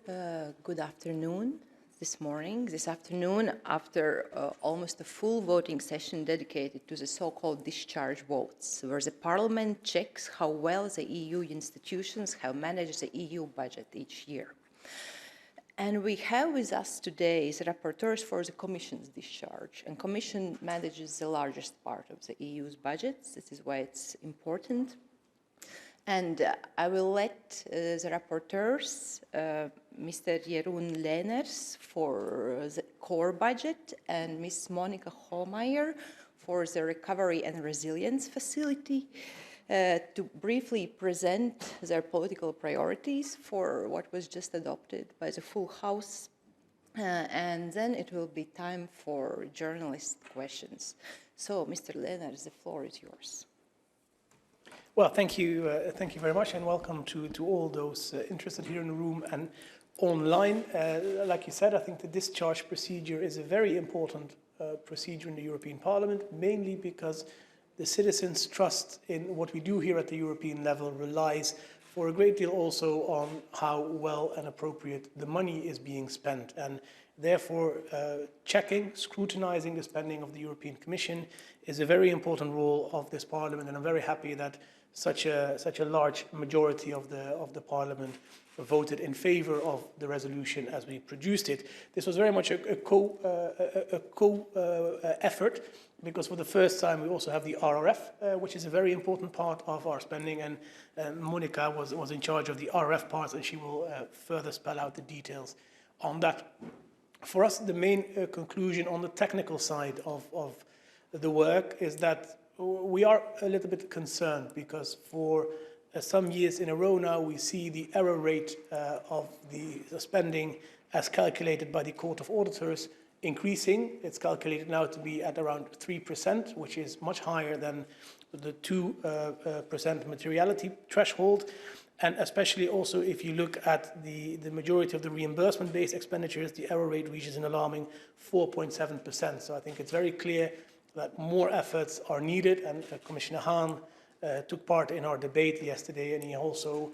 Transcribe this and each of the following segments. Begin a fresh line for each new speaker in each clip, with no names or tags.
Good afternoon. This afternoon, after almost a full voting session dedicated to the so-called discharge votes, where the Parliament checks how well the EU institutions have managed the EU budget each year. And we have with us today the rapporteurs for the Commission's discharge. And Commission manages the largest part of the EU's budget. This is why it's important. And I will let the rapporteurs, Mr. Jeroen LENAERS for the core budget and Ms. Monika HOHLMEIER for the recovery and resilience facility to briefly present their political priorities for what was just adopted by the full House. And then it will be time for journalist questions. So, Mr. LENAERS, the floor is yours.
Well, thank you very much, and welcome to all those interested here in the room and online. Like you said, I think the discharge procedure is a very important procedure in the European Parliament, mainly because the citizens' trust in what we do here at the European level relies for a great deal also on how well and appropriate the money is being spent. And therefore, checking, scrutinizing the spending of the European Commission is a very important role of this Parliament, and I'm very happy that such a large majority of the Parliament voted in favor of the resolution as we produced it. This was very much a co-effort, because for the first time we also have the RRF, which is a very important part of our spending, and Monika was in charge of the RRF part, and she will further spell out the details on that. For us, the main conclusion on the technical side of the work is that we are a little bit concerned, because for some years in a row now we see the error rate of the spending as calculated by the Court of Auditors increasing. It's calculated now to be at around 3%, which is much higher than the 2% materiality threshold. And especially also if you look at the majority of the reimbursement-based expenditures, the error rate reaches an alarming 4.7%. So I think it's very clear that more efforts are needed, and Commissioner Hahn took part in our debate yesterday, and he also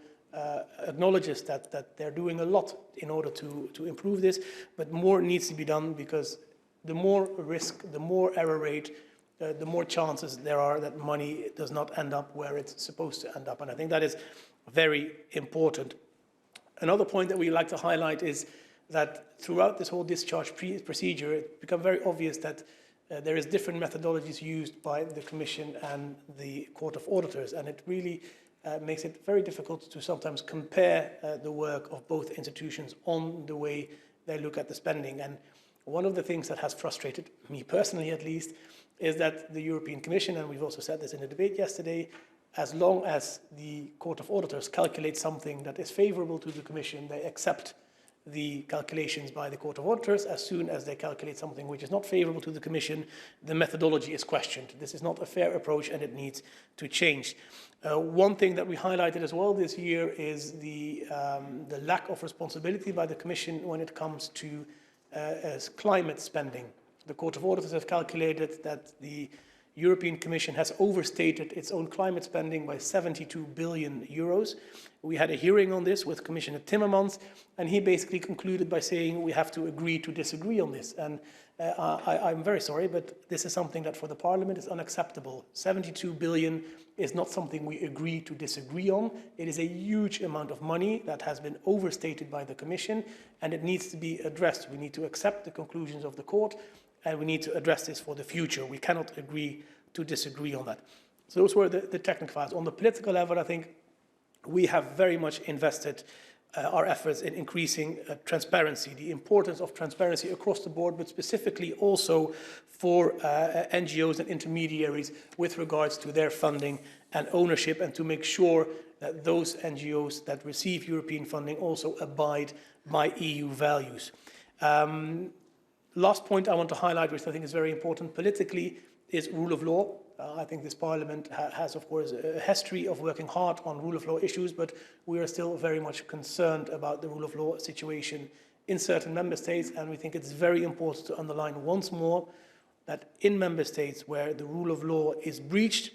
acknowledges that they're doing a lot in order to improve this, but more needs to be done, because the more risk, the more error rate, the more chances there are that money does not end up where it's supposed to end up, and I think that is very important. Another point that we like to highlight is that throughout this whole discharge procedure, it's become very obvious that there is different methodologies used by the Commission and the Court of Auditors, and it really makes it very difficult to sometimes compare the work of both institutions on the way they look at the spending. And one of the things that has frustrated me personally, at least, is that the European Commission, and we've also said this in the debate yesterday, as long as the Court of Auditors calculates something that is favorable to the Commission, they accept the calculations by the Court of Auditors. As soon as they calculate something which is not favorable to the Commission, the methodology is questioned. This is not a fair approach, and it needs to change. One thing that we highlighted as well this year is the lack of responsibility by the Commission when it comes to climate spending. The Court of Auditors have calculated that the European Commission has overstated its own climate spending by 72 billion euros. We had a hearing on this with Commissioner Timmermans, and he basically concluded by saying we have to agree to disagree on this. And I'm very sorry, but this is something that for the Parliament is unacceptable. 72 billion is not something we agree to disagree on. It is a huge amount of money that has been overstated by the Commission, and it needs to be addressed. We need to accept the conclusions of the Court, and we need to address this for the future. We cannot agree to disagree on that. So those were the technical files. On the political level, I think we have very much invested our efforts in increasing transparency, the importance of transparency across the board, but specifically also for NGOs and intermediaries with regards to their funding and ownership, and to make sure that those NGOs that receive European funding also abide by EU values. Last point I want to highlight, which I think is very important politically, is rule of law. I think this Parliament has, of course, a history of working hard on rule of law issues, but we are still very much concerned about the rule of law situation in certain member states, and we think it's very important to underline once more that in member states where the rule of law is breached,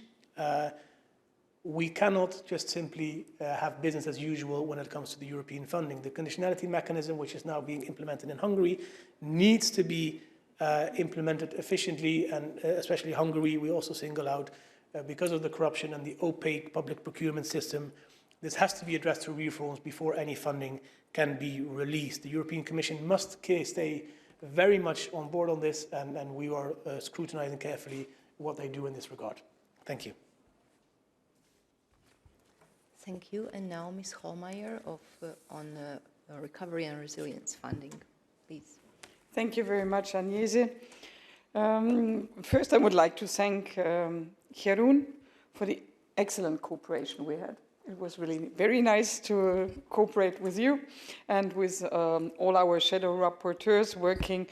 we cannot just simply have business as usual when it comes to the European funding. The conditionality mechanism, which is now being implemented in Hungary, needs to be implemented efficiently, and especially Hungary, we also single out because of the corruption and the opaque public procurement system. This has to be addressed through reforms before any funding can be released. The European Commission must stay very much on board on this, and we are scrutinizing carefully what they do in this regard. Thank you.
Thank you. And now Ms. Hohlmeier on recovery and resilience funding, please.
Thank you very much, Agnese. First, I would like to thank Jeroen for the excellent cooperation we had. It was really very nice to cooperate with you and with all our shadow rapporteurs working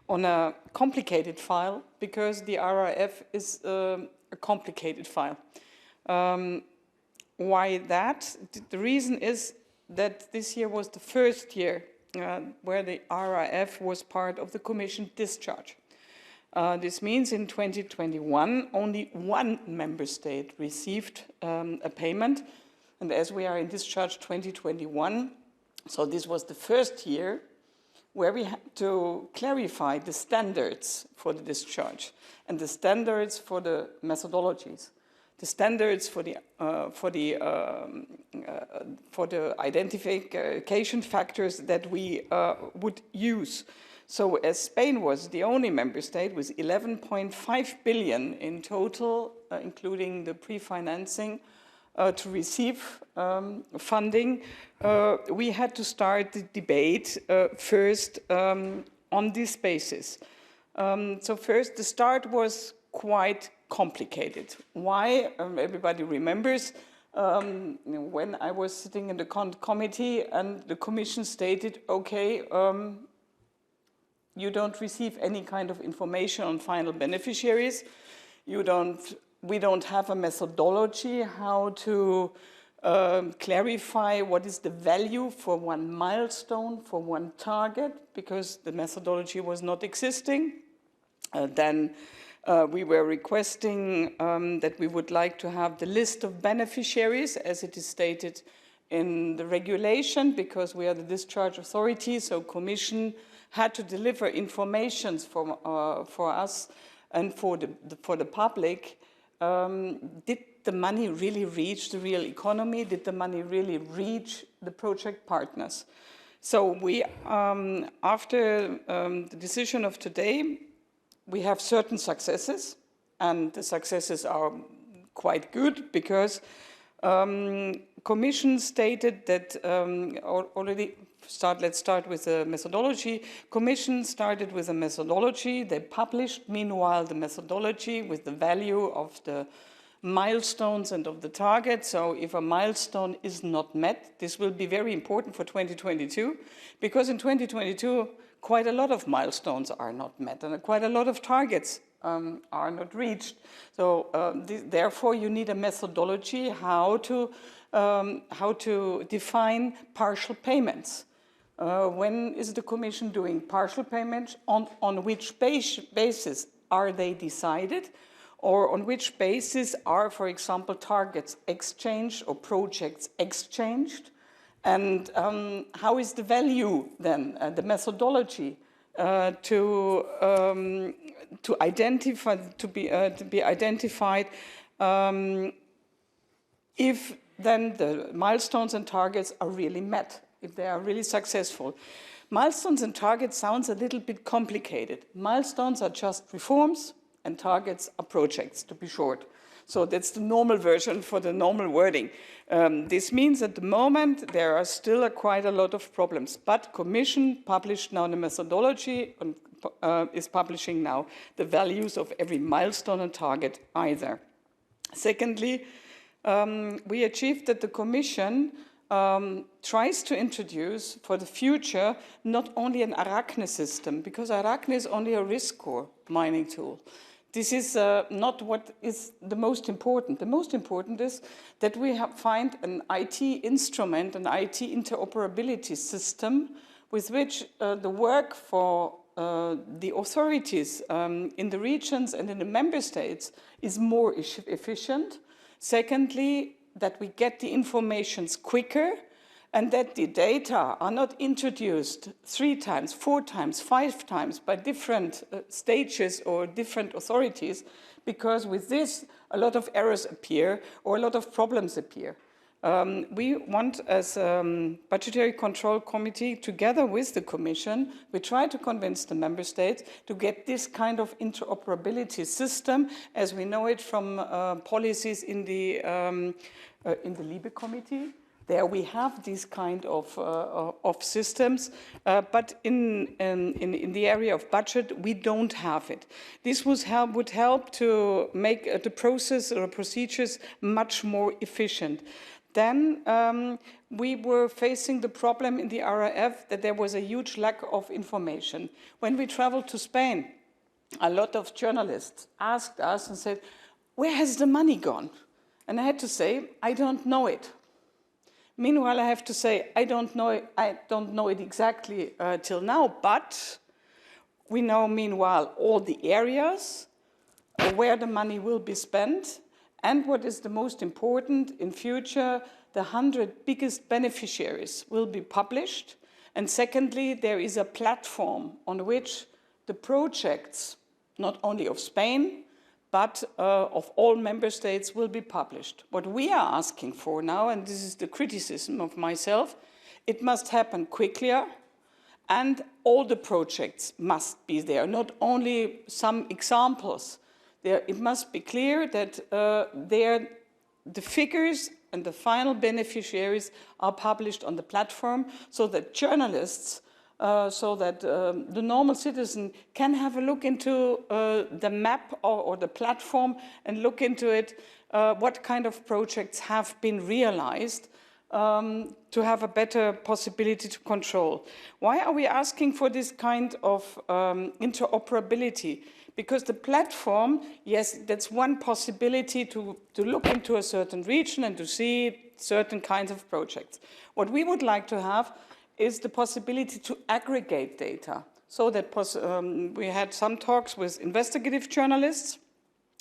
on a complicated file, because the RRF is a complicated file. Why that? The reason is that this year was the first year where the RRF was part of the Commission discharge. This means in 2021, only one member state received a payment. And as we are in discharge 2021, so this was the first year where we had to clarify the standards for the discharge and the standards for the methodologies, the standards for the identification factors that we would use. So as Spain was the only member state with 11.5 billion in total, including the pre-financing, to receive funding, we had to start the debate first on this basis. So first, the start was quite complicated. Why? Everybody remembers when I was sitting in the committee and the Commission stated, okay, you don't receive any kind of information on final beneficiaries. We don't have a methodology how to clarify what is the value for one milestone, for one target, because the methodology was not existing. Then we were requesting that we would like to have the list of beneficiaries as it is stated in the regulation, because we are the discharge authority, so Commission had to deliver information for us and for the public. Did the money really reach the real economy? Did the money really reach the project partners? So we, after the decision of today, we have certain successes, and the successes are quite good, because Commission stated that let's start with the methodology. Commission started with a methodology. They published, meanwhile, the methodology with the value of the milestones and of the target. So if a milestone is not met, this will be very important for 2022, because in 2022, quite a lot of milestones are not met and quite a lot of targets are not reached. So therefore, you need a methodology how to define partial payments. When is the Commission doing partial payments? On which basis are they decided? Or on which basis are, for example, targets exchanged or projects exchanged? And how is the value then, the methodology to be identified if then the milestones and targets are really met, if they are really successful? Milestones and targets sounds a little bit complicated. Milestones are just reforms and targets are projects, to be short. So that's the normal version for the normal wording. This means at the moment there are still quite a lot of problems, but Commission published now the methodology and is publishing now the values of every milestone and target either. Secondly, we achieved that the Commission tries to introduce for the future not only an Arachne system, because Arachne is only a risk score mining tool. This is not what is the most important. The most important is that we find an IT instrument, an IT interoperability system with which the work for the authorities in the regions and in the member states is more efficient. Secondly, that we get the informations quicker and that the data are not introduced 3 times, 4 times, 5 times by different stages or different authorities, because with this, a lot of errors appear or a lot of problems appear. We want, as Budgetary Control Committee, together with the Commission, we try to convince the Member States to get this kind of interoperability system, as we know it from policies in the Liebe Committee. There we have these kind of systems, but in the area of budget, we don't have it. This would help to make the process or procedures much more efficient. Then we were facing the problem in the RRF that there was a huge lack of information. When we traveled to Spain, a lot of journalists asked us and said, "Where has the money gone?" And I had to say, "I don't know it." Meanwhile, I have to say, I don't know it exactly till now, but we know, meanwhile, all the areas where the money will be spent, and what is the most important, in future, the 100 biggest beneficiaries will be published. And secondly, there is a platform on which the projects, not only of Spain, but of all member states, will be published. What we are asking for now, and this is the criticism of myself, it must happen quicker, and all the projects must be there, not only some examples. It must be clear that the figures and the final beneficiaries are published on the platform, so that journalists, the normal citizen can have a look into the map or the platform and look into it, what kind of projects have been realized, to have a better possibility to control. Why are we asking for this kind of interoperability? Because the platform, yes, that's one possibility to look into a certain region and to see certain kinds of projects. What we would like to have is the possibility to aggregate data. So that we had some talks with investigative journalists,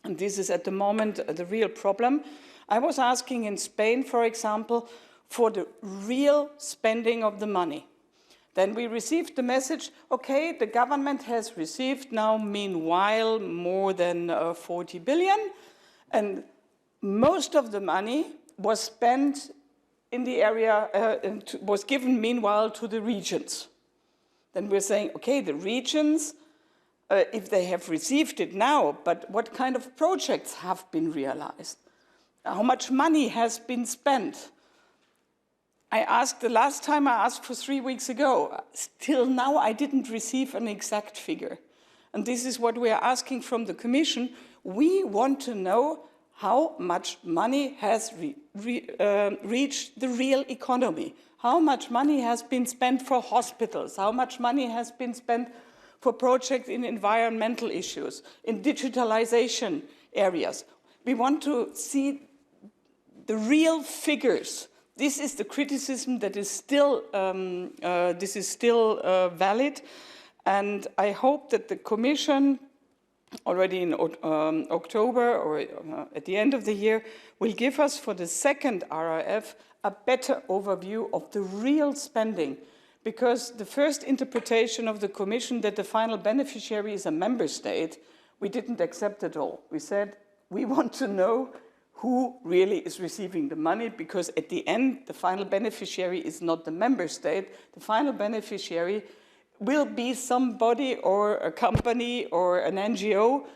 and this is at the moment the real problem. I was asking in Spain, for example, for the real spending of the money. Then we received the message, okay, the government has received now, meanwhile, more than 40 billion, and most of the money was spent in the area, was given meanwhile to the regions. Then we're saying, okay, the regions, if they have received it now, but what kind of projects have been realized? How much money has been spent? I asked, the last time I asked for 3 weeks ago, till now I didn't receive an exact figure. And this is what we are asking from the Commission. We want to know how much money has reached the real economy, how much money has been spent for hospitals, how much money has been spent for projects in environmental issues, in digitalization areas. We want to see the real figures. This is the criticism that is still, valid, and I hope that the Commission, already in October or at the end of the year, will give us for the second RRF a better overview of the real spending, because the first interpretation of the Commission that the final beneficiary is a member state, we didn't accept at all. We said we want to know who really is receiving the money, because at the end, the final beneficiary is not the member state. The final beneficiary will be somebody or a company or an NGO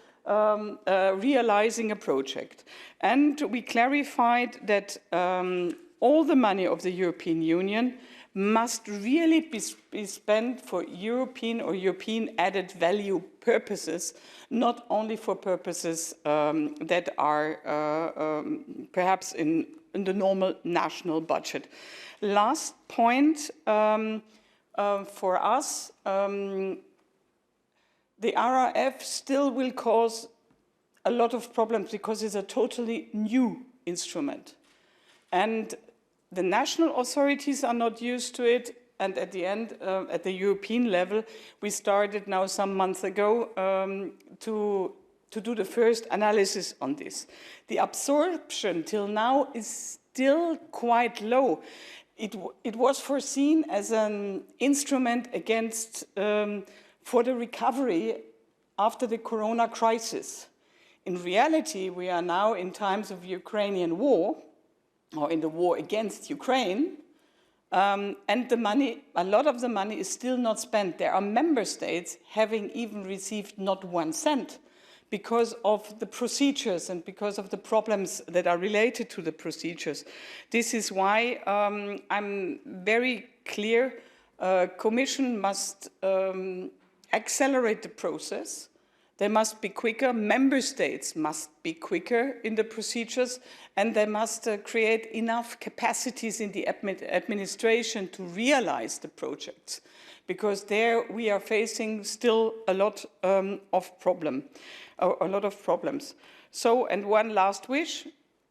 realizing a project. And we clarified that all the money of the European Union must really be spent for European or European added value purposes, not only for purposes that are perhaps in the normal national budget. Last point for us, the RRF still will cause a lot of problems because it's a totally new instrument. And the national authorities are not used to it, and at the end, at the European level, we started now some months ago to do the first analysis on this. The absorption till now is still quite low. It was foreseen as an instrument against, for the recovery after the corona crisis. In reality, we are now in times of Ukrainian war, or in the war against Ukraine, and the money, a lot of the money is still not spent. There are member states having even received not 1 cent because of the procedures and because of the problems that are related to the procedures. This is why I'm very clear, Commission must accelerate the process. They must be quicker, member states must be quicker in the procedures, and they must create enough capacities in the administration to realize the projects, because there we are facing still a lot of problems. So, and one last wish,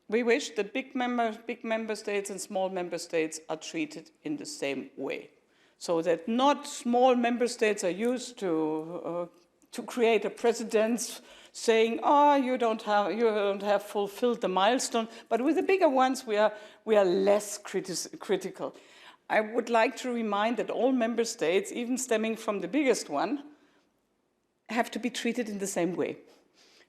we wish that big member states and small member states are treated in the same way, so that not small member states are used to create a precedent saying, oh, you don't have fulfilled the milestone. But with the bigger ones, we are less critical. I would like to remind that all member states, even stemming from the biggest one, have to be treated in the same way.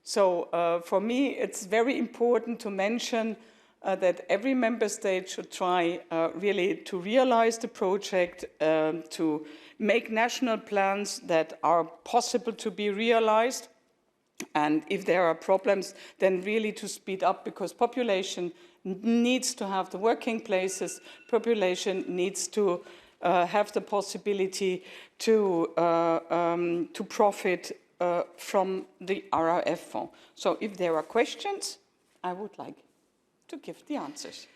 So for me, it's very important to mention that every member state should try really to realize the project, to make national plans that are possible to be realized. And if there are problems, then really to speed up, because population needs to have the working places, population needs to have the possibility to profit from the RRF fund. So if there are questions, I would like to give the answers.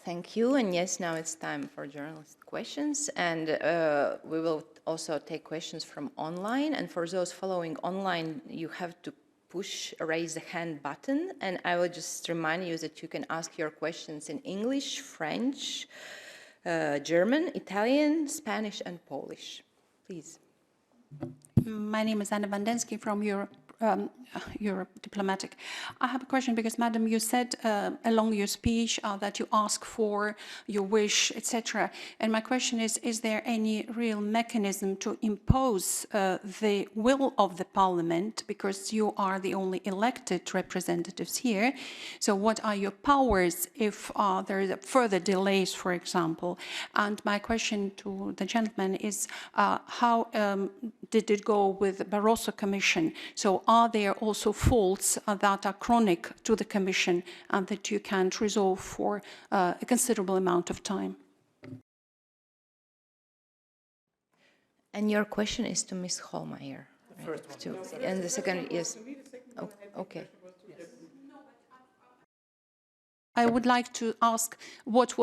Thank you. And yes, now it's time for journalist questions. And we will also take questions from online. And for those following online, you have to raise the hand button. And I will just remind you that you can ask your questions in English, French, German, Italian, Spanish, and Polish. Please.
My name is Anna Vandensky from Europe Diplomatic. I have a question because, Madam, you said along your speech that you ask for your wish, etc. And my question is there any real mechanism to impose the will of the Parliament, because you are the only elected representatives here? So what are your powers if there is further delays, for example? And my question to the gentleman is how did it go with the Barroso Commission? So are there also faults that are chronic to the Commission and that you can't resolve for a considerable amount of time?
And your question is to Ms. Hohlmeier.
The first one.
And the second is... Oh, okay.
I would like to ask what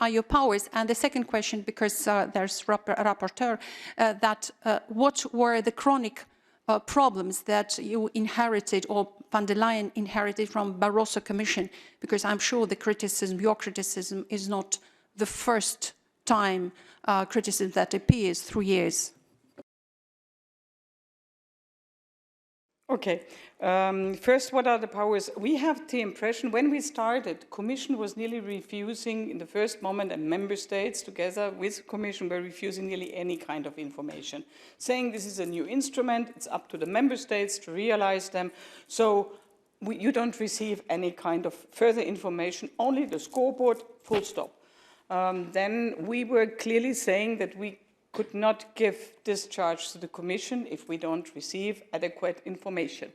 are your powers? And the second question, because there's rapporteur, what were the chronic problems that you inherited, or van der Leyen inherited from Barroso Commission? Because I'm sure your criticism is not the first time criticism that appears through years.
Okay. First, what are the powers? We have the impression when we started, Commission was nearly refusing in the first moment, and member states together with Commission were refusing nearly any kind of information, saying this is a new instrument, it's up to the member states to realize them. So you don't receive any kind of further information, only the scoreboard, full stop. Then we were clearly saying that we could not give discharge to the Commission if we don't receive adequate information.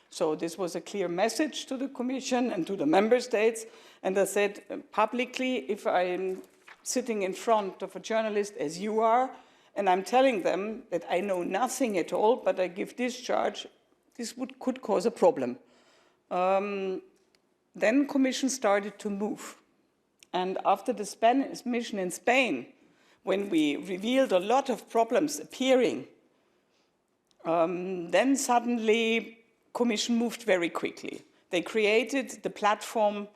So this was a clear message to the Commission and to the member states. And I said publicly, if I'm sitting in front of a journalist as you are, and I'm telling them that I know nothing at all, but I give discharge, this could cause a problem. Then Commission started to move. And after the Spanish mission in Spain, when we revealed a lot of problems appearing, then suddenly Commission moved very quickly. They created the platform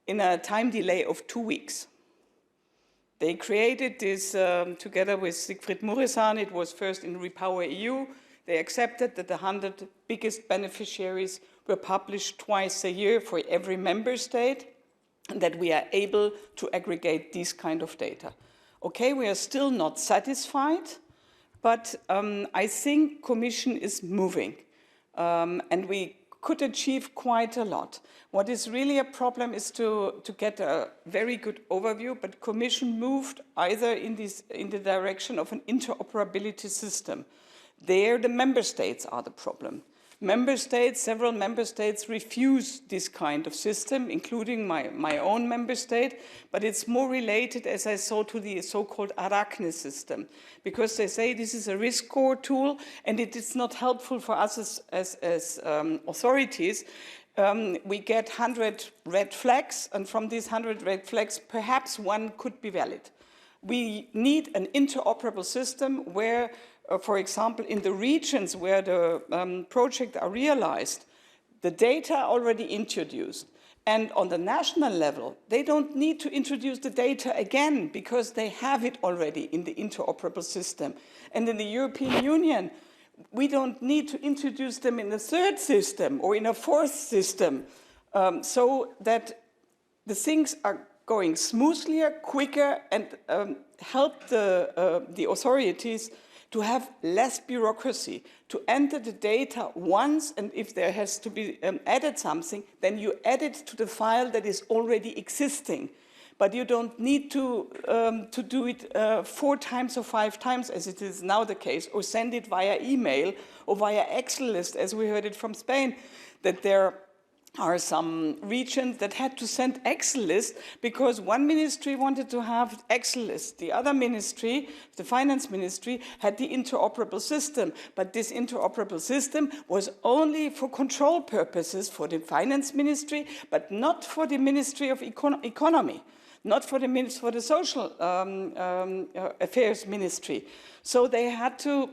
in a time delay of 2 weeks. They created this together with Siegfried Muresan. It was first in Repower EU. They accepted that the 100 biggest beneficiaries were published twice a year for every member state. that we are able to aggregate these kind of data. Okay, we are still not satisfied, but I think Commission is moving, and we could achieve quite a lot. What is really a problem is to get a very good overview, but Commission moved either in the direction of an interoperability system. There, the member states are the problem. Several member states refuse this kind of system, including my own member state, but it's more related, as I saw, to the so-called Arachne system, because they say this is a risk score tool and it is not helpful for us as authorities. We get 100 red flags, and from these 100 red flags, perhaps one could be valid. We need an interoperable system where, for example, in the regions where the projects are realized, the data are already introduced. And on the national level, they don't need to introduce the data again because they have it already in the interoperable system. And in the European Union, we don't need to introduce them in a third system or in a fourth system, so that the things are going smoothly, quicker, and help the authorities to have less bureaucracy, to enter the data once, and if there has to be added something, then you add it to the file that is already existing. But you don't need to do it 4 times or 5 times, as it is now the case, or send it via email or via Excel list, as we heard it from Spain, that there are some regions that had to send Excel list because one ministry wanted to have Excel list. The other ministry, the finance ministry, had the interoperable system. But this interoperable system was only for control purposes for the finance ministry, but not for the Ministry of Economy, not for the social affairs ministry. So they had to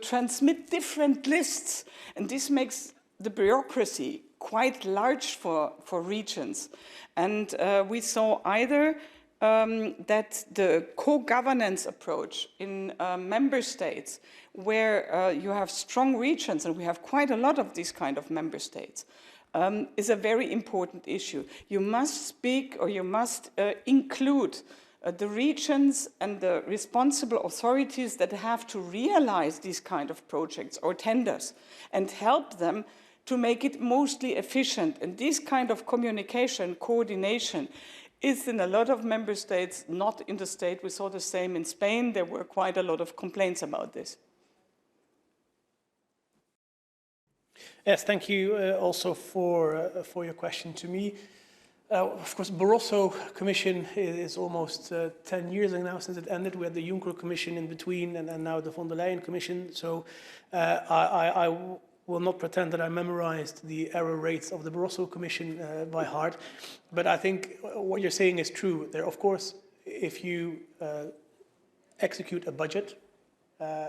transmit different lists, and this makes the bureaucracy quite large for regions. And we saw either that the co-governance approach in member states, where you have strong regions, and we have quite a lot of these kind of member states, is a very important issue. You must speak, or you must include the regions and the responsible authorities that have to realize these kind of projects or tenders and help them to make it mostly efficient. And this kind of communication, coordination, is in a lot of member states not in the state. We saw the same in Spain. There were quite a lot of complaints about this.
Yes, thank you also for your question to me. Of course, Barroso Commission is almost 10 years now since it ended. We had the Juncker Commission in between, and now the von der Leyen Commission. So I will not pretend that I memorized the error rates of the Barroso Commission by heart, but I think what you're saying is true. There, of course, if you execute a budget,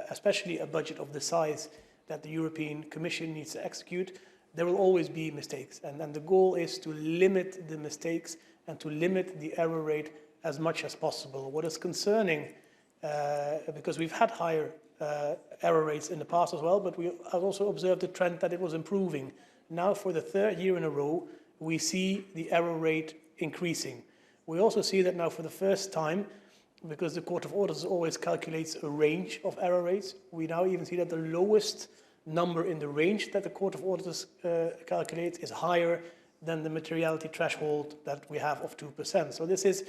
especially a budget of the size that the European Commission needs to execute, there will always be mistakes. And the goal is to limit the mistakes and to limit the error rate as much as possible. What is concerning, because we've had higher error rates in the past as well, but we have also observed the trend that it was improving. Now, for the 3rd year in a row, we see the error rate increasing. We also see that now for the first time, because the Court of Auditors always calculates a range of error rates, we now even see that the lowest number in the range that the Court of Auditors calculates is higher than the materiality threshold that we have of 2%. So this is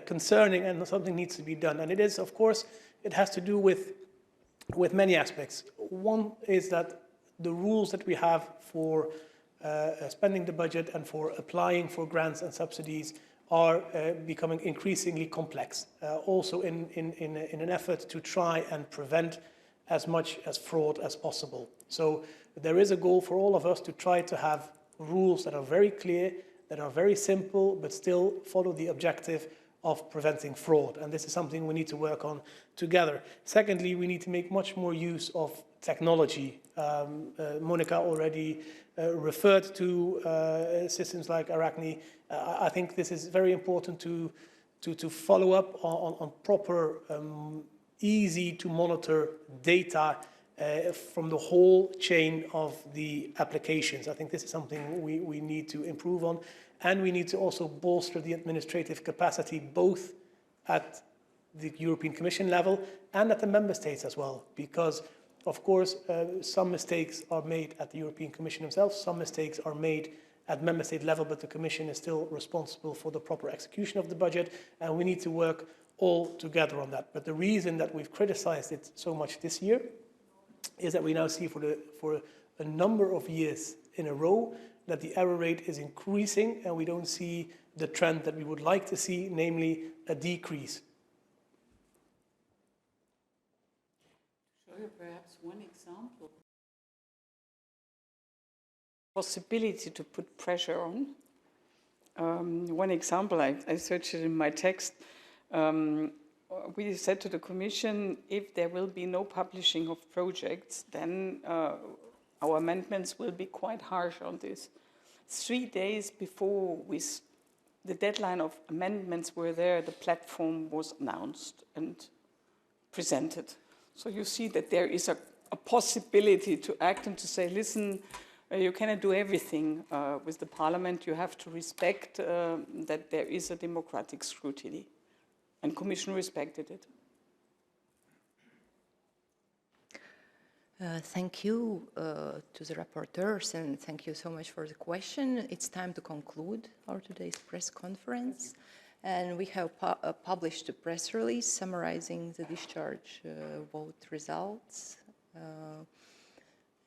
concerning, and something needs to be done. And it is, of course, it has to do with many aspects. One is that the rules that we have for spending the budget and for applying for grants and subsidies are becoming increasingly complex, also in an effort to try and prevent as much as fraud as possible. So there is a goal for all of us to try to have rules that are very clear, that are very simple, but still follow the objective of preventing fraud. And this is something we need to work on together. Secondly, we need to make much more use of technology. Monika already referred to systems like Arachne. I think this is very important to follow up on proper, easy to monitor data from the whole chain of the applications. I think this is something we need to improve on. And we need to also bolster the administrative capacity, both at the European Commission level and at the member states as well, because of course some mistakes are made at the European Commission themselves, some mistakes are made at member state level, but the Commission is still responsible for the proper execution of the budget, and we need to work all together on that. But the reason that we've criticized it so much this year is that we now see for a number of years in a row that the error rate is increasing, and we don't see the trend that we would like to see, namely a decrease.
Show you perhaps one example. Possibility to put pressure on. One example, I searched it in my text. We said to the Commission, if there will be no publishing of projects, then our amendments will be quite harsh on this. 3 days before the deadline of amendments were there, the platform was announced and presented. So you see that there is a possibility to act and to say, listen, you cannot do everything with the Parliament. You have to respect that there is a democratic scrutiny. And Commission respected it.
Thank you to the rapporteurs, and thank you so much for the question. It's time to conclude our today's press conference. And we have published a press release summarizing the discharge vote results.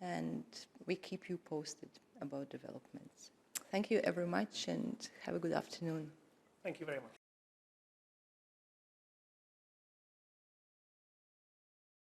And we keep you posted about developments. Thank you very much, and have a good afternoon.
Thank you very much.